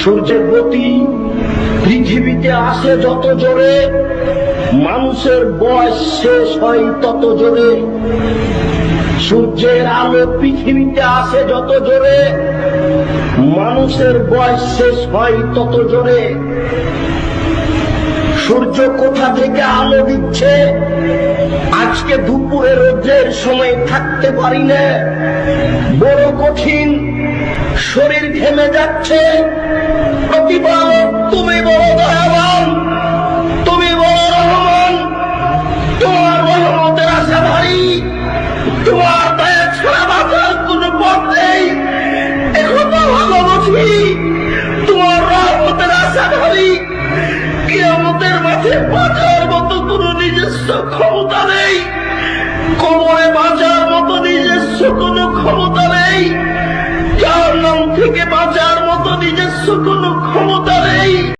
সূর্যের গতি পৃথিবীতে আসে যত জোরে, মানুষের বয়স শেষ হয় তত জোরে। সূর্যের আলো পৃথিবীতে আসে যত জোরে, মানুষের বয়স শেষ হয় তত জোরে। সূর্য কোথা থেকে আলো দিচ্ছে আজকে দুপুরে রোদের সময় থাকতে পারি না, বড় কঠিন, শরীর ঘেমে যাচ্ছে। প্রতিপালক তুমি বড় দয়াবান, তুমি বড় রহমান, তোমার রহমতের আশা ভারী, তোমার দয়া ছাড়া বাঁচার কোনো পথ নেই। এখন তো ভালো বুঝি তোমার রহমতের আশা ভারী, কিয়ামতের মাঠে বাঁচার মতো কোনো নিজস্ব ক্ষমতা নেই, কবরে বাঁচার মতো নিজস্ব কোনো ক্ষমতা নেই, জাহান্নাম থেকে বাঁচার মতো নিজস্ব কোনো ক্ষমতা